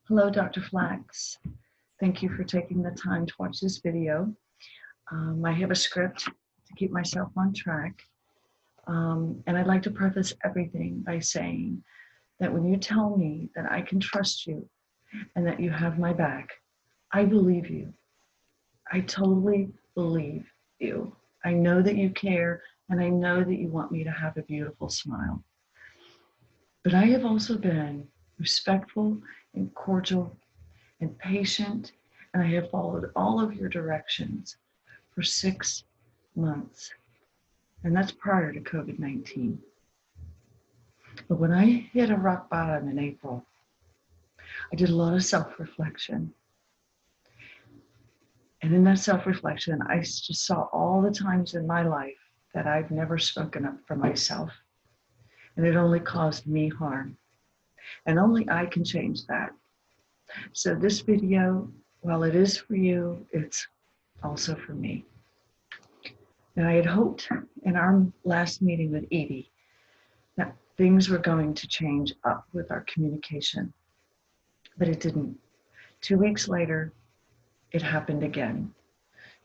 Hello, Dr. Flax. Thank you for taking the time to watch this video. I have a script to keep myself on track. And I'd like to preface everything by saying that when you tell me that I can trust you and that you have my back, I believe you. I totally believe you. I know that you care, and I know that you want me to have a beautiful smile. But I have also been respectful and cordial and patient, and I have followed all of your directions for 6 months. And that's prior to COVID-19. But when I hit a rock bottom in April, I did a lot of self-reflection. And in that self-reflection, I just saw all the times in my life that I've never spoken up for myself. And it only caused me harm. And only I can change that. So this video, while it is for you, it's also for me. And I had hoped in our last meeting with Edie that things were going to change up with our communication, but it didn't. 2 weeks later, it happened again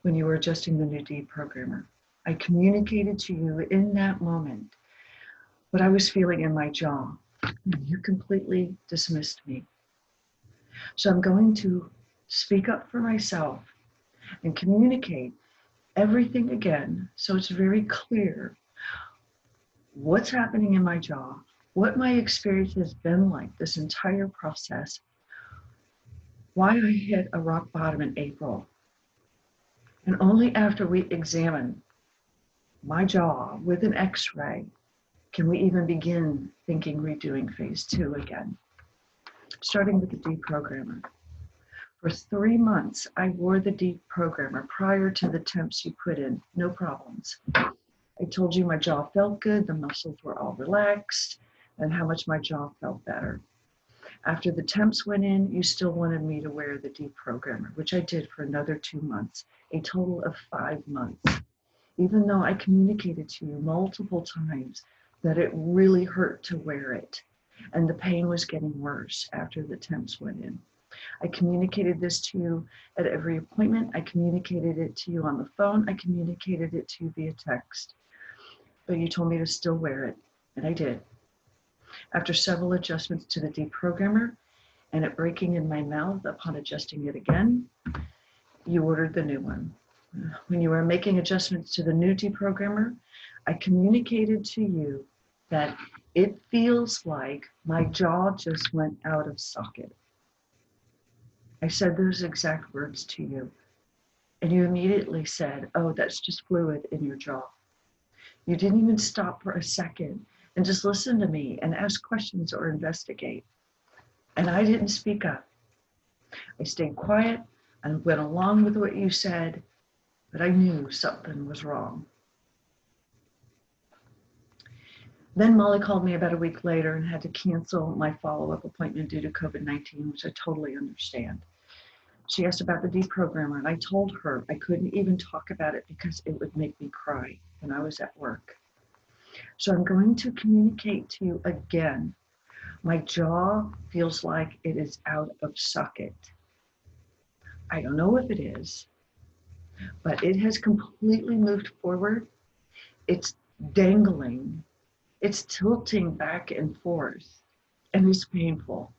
when you were adjusting the new deprogrammer. I communicated to you in that moment what I was feeling in my jaw, and you completely dismissed me. So I'm going to speak up for myself and communicate everything again so it's very clear what's happening in my jaw, what my experience has been like this entire process, why I hit a rock bottom in April. And only after we examine my jaw with an x-ray can we even begin thinking redoing phase 2 again. Starting with the deprogrammer. For 3 months, I wore the deprogrammer prior to the temps you put in, no problems. I told you my jaw felt good, the muscles were all relaxed, and how much my jaw felt better. After the temps went in, you still wanted me to wear the deprogrammer, which I did for another 2 months, a total of 5 months. Even though I communicated to you multiple times that it really hurt to wear it, and the pain was getting worse after the temps went in. I communicated this to you at every appointment. I communicated it to you on the phone. I communicated it to you via text. But you told me to still wear it, and I did. After several adjustments to the deprogrammer and it breaking in my mouth upon adjusting it again, you ordered the new one. When you were making adjustments to the new deprogrammer, I communicated to you that it feels like my jaw just went out of socket. I said those exact words to you, and you immediately said, "Oh, that's just fluid in your jaw." You didn't even stop for a second and just listen to me and ask questions or investigate. And I didn't speak up. I stayed quiet and went along with what you said, but I knew something was wrong. Then Molly called me about a week later and had to cancel my follow-up appointment due to COVID-19, which I totally understand. She asked about the deprogrammer, and I told her I couldn't even talk about it because it would make me cry when I was at work. So I'm going to communicate to you again. My jaw feels like it is out of socket. I don't know if it is, but it has completely moved forward. It's dangling. It's tilting back and forth, and it's painful.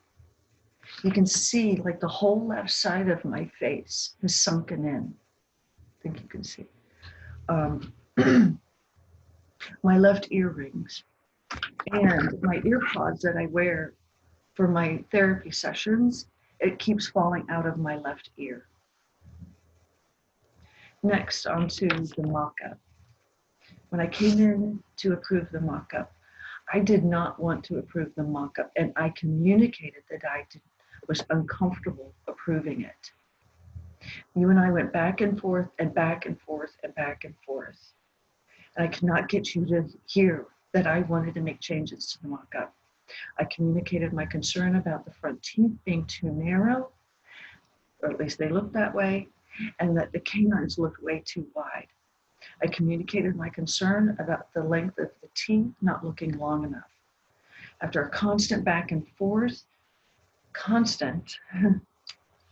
You can see like the whole left side of my face has sunken in. I think you can see. My left earrings and my ear pods that I wear for my therapy sessions, it keeps falling out of my left ear. Next, onto the mock-up. When I came in to approve the mock-up, I did not want to approve the mock-up, and I communicated that I was uncomfortable approving it. You and I went back and forth and back and forth and back and forth. And I could not get you to hear that I wanted to make changes to the mock-up. I communicated my concern about the front teeth being too narrow, or at least they looked that way, and that the canines looked way too wide. I communicated my concern about the length of the teeth not looking long enough. After a constant back and forth, constant,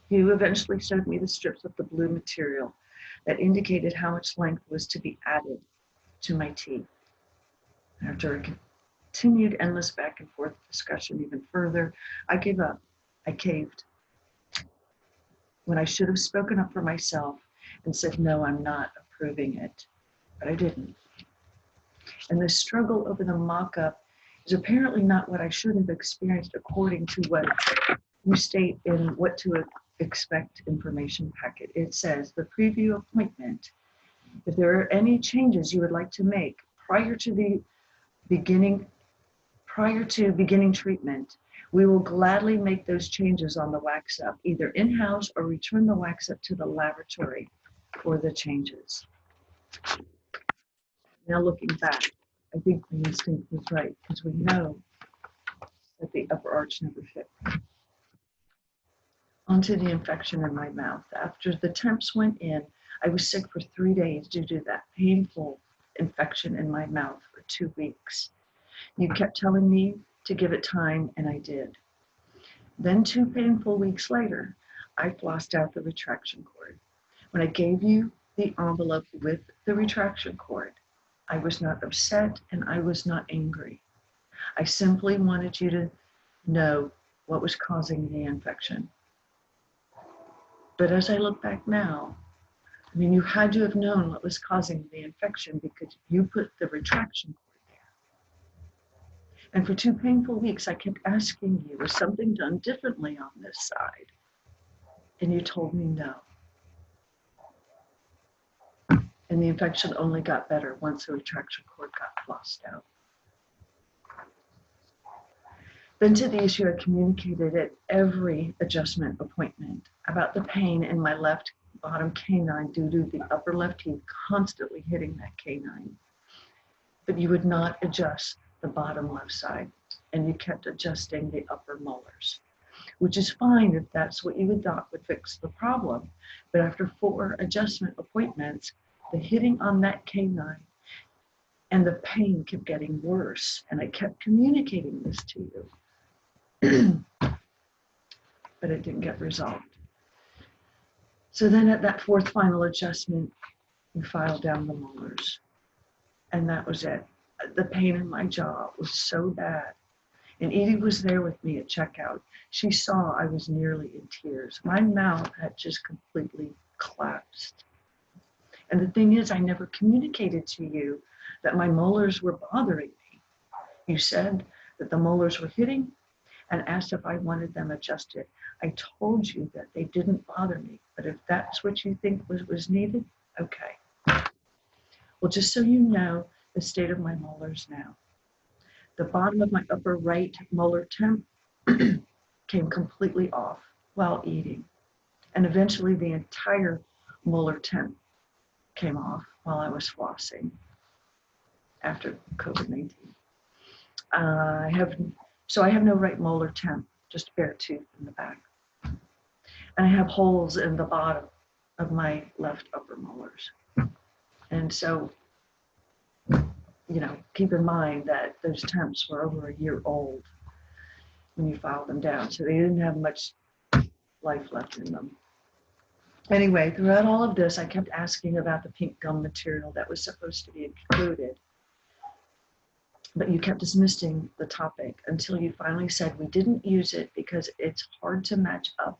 you eventually showed me the strips of the blue material that indicated how much length was to be added to my teeth. After a continued endless back and forth discussion even further, I gave up. I caved. When I should have spoken up for myself and said, no, I'm not approving it, but I didn't. And the struggle over the mock-up is apparently not what I should have experienced according to what you state in what to expect information packet. It says the preview appointment. If there are any changes you would like to make prior to beginning treatment, we will gladly make those changes on the wax up, either in-house or return the wax up to the laboratory for the changes. Now looking back, I think my instinct was right, because we know that the upper arch never fit. Onto the infection in my mouth. After the temps went in, I was sick for 3 days due to that painful infection in my mouth for 2 weeks. You kept telling me to give it time, and I did. Then 2 painful weeks later, I flossed out the retraction cord. When I gave you the envelope with the retraction cord, I was not upset and I was not angry. I simply wanted you to know what was causing the infection. But as I look back now, I mean, you had to have known what was causing the infection because you put the retraction cord there. And for 2 painful weeks, I kept asking you, was something done differently on this side? And you told me no. And the infection only got better once the retraction cord got flossed out. Then to the issue I communicated at every adjustment appointment about the pain in my left bottom canine due to the upper left teeth constantly hitting that canine. But you would not adjust the bottom left side, and you kept adjusting the upper molars, which is fine if that's what you would thought would fix the problem. But after 4 adjustment appointments, the hitting on that canine and the pain kept getting worse, and I kept communicating this to you. But it didn't get resolved. So then at that 4th final adjustment, you filed down the molars. And that was it. The pain in my jaw was so bad. And Edie was there with me at checkout. She saw I was nearly in tears. My mouth had just completely collapsed. And the thing is, I never communicated to you that my molars were bothering me. You said that the molars were hitting and asked if I wanted them adjusted. I told you that they didn't bother me, but if that's what you think was needed, okay. Well, just so you know the state of my molars now. The bottom of my upper right molar temp came completely off while eating. And eventually the entire molar temp came off while I was flossing after COVID-19. I have no right molar temp, just a bare tooth in the back. And I have holes in the bottom of my left upper molars. And so, you know, keep in mind that those temps were over a year old when you filed them down. So they didn't have much life left in them. Anyway, throughout all of this, I kept asking about the pink gum material that was supposed to be included. But you kept dismissing the topic until you finally said we didn't use it because it's hard to match up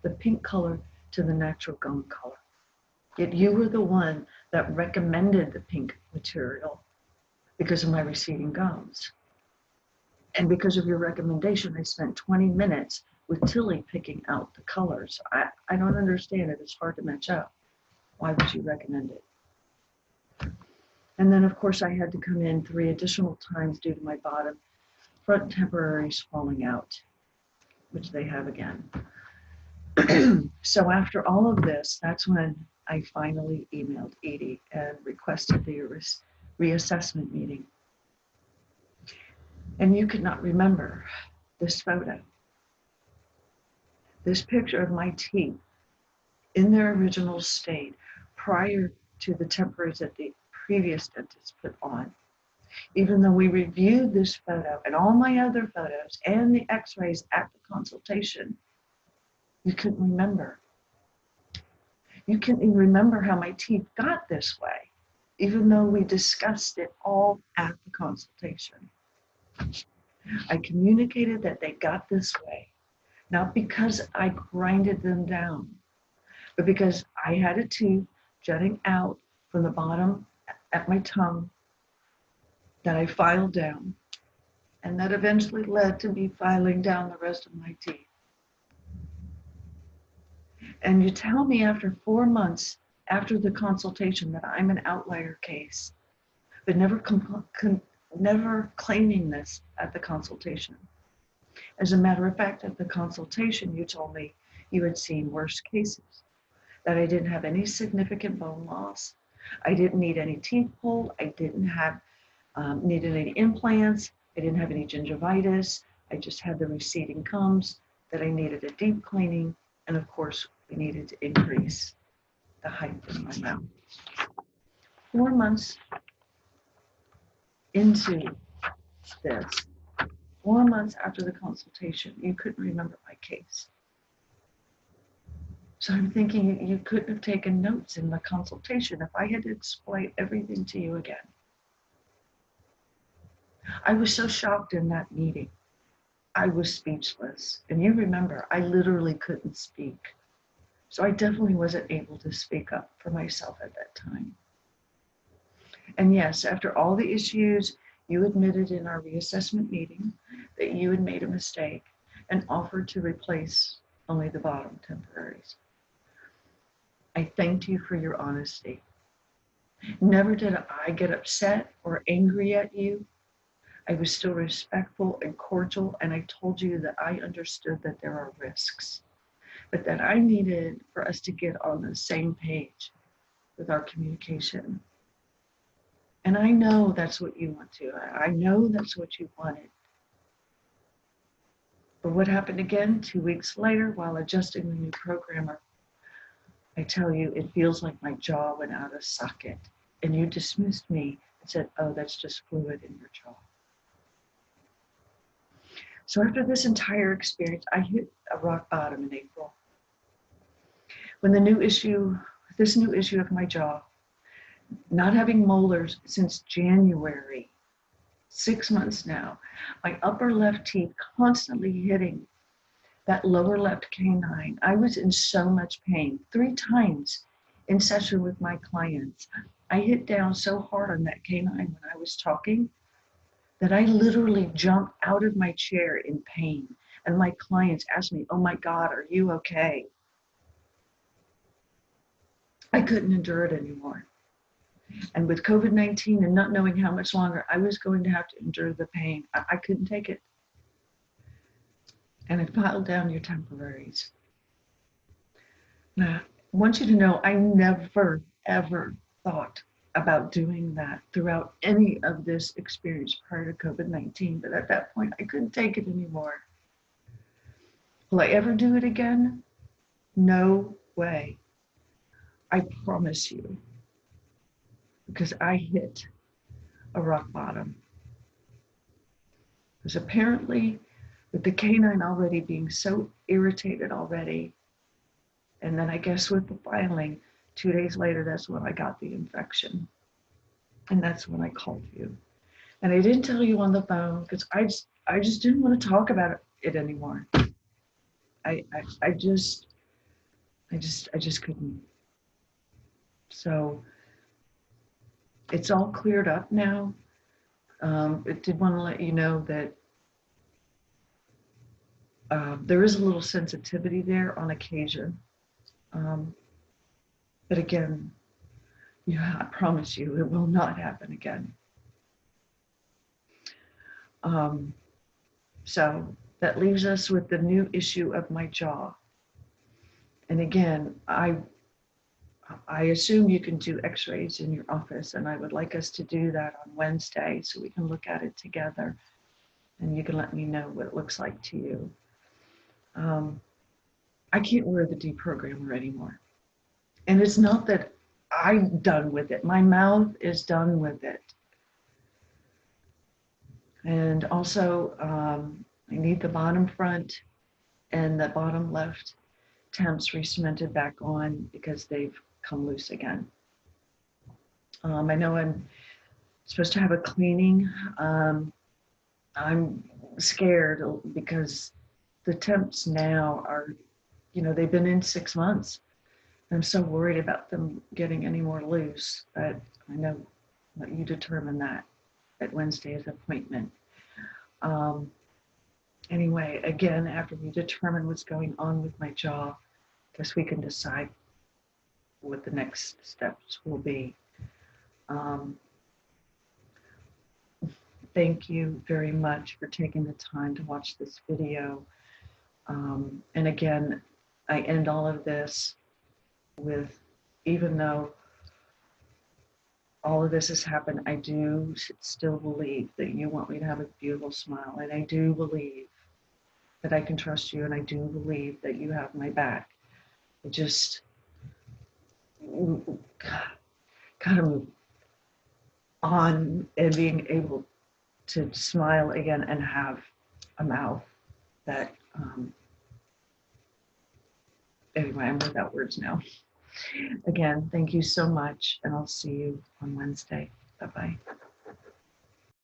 the pink color to the natural gum color. Yet you were the one that recommended the pink material because of my receding gums. And because of your recommendation, I spent 20 minutes with Tilly picking out the colors. I don't understand it. It's hard to match up. Why would you recommend it? And then, of course, I had to come in 3 additional times due to my bottom front temporaries falling out, which they have again. So after all of this, that's when I finally emailed Edie and requested the reassessment meeting. And you could not remember this photo. This picture of my teeth in their original state prior to the temporaries that the previous dentist put on. Even though we reviewed this photo and all my other photos and the x-rays at the consultation, you couldn't remember. You couldn't even remember how my teeth got this way, even though we discussed it all at the consultation. I communicated that they got this way, not because I grinded them down, but because I had a tooth jutting out from the bottom at my tongue that I filed down, and that eventually led to me filing down the rest of my teeth. And you tell me after 4 months after the consultation that I'm an outlier case, but never claiming this at the consultation. As a matter of fact, at the consultation, you told me you had seen worse cases, that I didn't have any significant bone loss. I didn't need any teeth pulled. I didn't have needed any implants. I didn't have any gingivitis. I just had the receding gums, that I needed a deep cleaning. And of course, we needed to increase the height of my mouth. 4 months into this, 4 months after the consultation, you couldn't remember my case. So I'm thinking you couldn't have taken notes in the consultation if I had to explain everything to you again. I was so shocked in that meeting. I was speechless. And you remember, I literally couldn't speak. So I definitely wasn't able to speak up for myself at that time. And yes, after all the issues, you admitted in our reassessment meeting that you had made a mistake and offered to replace only the bottom temporaries. I thanked you for your honesty. Never did I get upset or angry at you. I was still respectful and cordial, and I told you that I understood that there are risks, but that I needed for us to get on the same page with our communication. And I know that's what you want to. I know that's what you wanted. But what happened again 2 weeks later while adjusting the new programmer? I tell you, it feels like my jaw went out of socket, and you dismissed me and said, oh, that's just fluid in your jaw. So after this entire experience, I hit a rock bottom in April. When this new issue of my jaw, not having molars since January, 6 months now, my upper left teeth constantly hitting that lower left canine. I was in so much pain. 3 times in session with my clients, I hit down so hard on that canine when I was talking that I literally jumped out of my chair in pain. And my clients asked me, oh my God, are you okay? I couldn't endure it anymore. And with COVID-19 and not knowing how much longer I was going to have to endure the pain, I couldn't take it. And I filed down your temporaries. Now, I want you to know I never, ever thought about doing that throughout any of this experience prior to COVID-19. But at that point, I couldn't take it anymore. Will I ever do it again? No way. I promise you. Because I hit a rock bottom. Because apparently, with the canine already being so irritated already, and then I guess with the filing, 2 days later, that's when I got the infection. And that's when I called you. And I didn't tell you on the phone because I just didn't want to talk about it anymore. I just couldn't. So it's all cleared up now. I did want to let you know that there is a little sensitivity there on occasion. But again, I promise you it will not happen again. So that leaves us with the new issue of my jaw. And again, I assume you can do x-rays in your office, and I would like us to do that on Wednesday so we can look at it together and you can let me know what it looks like to you. I can't wear the deprogrammer anymore. And it's not that I'm done with it. My mouth is done with it. And also, I need the bottom front and the bottom left temps re-cemented back on because they've come loose again. I know I'm supposed to have a cleaning. I'm scared because the temps now are, they've been in 6 months. I'm so worried about them getting any more loose, but I know that you determine that at Wednesday's appointment. Anyway, again, after we determine what's going on with my jaw, I guess we can decide what the next steps will be. Thank you very much for taking the time to watch this video. And again, I end all of this with, even though all of this has happened, I do still believe that you want me to have a beautiful smile. And I do believe that I can trust you, and I do believe that you have my back. I just kind of on and being able to smile again and have a mouth that, anyway, I'm without words now. Again, thank you so much, and I'll see you on Wednesday. Bye-bye.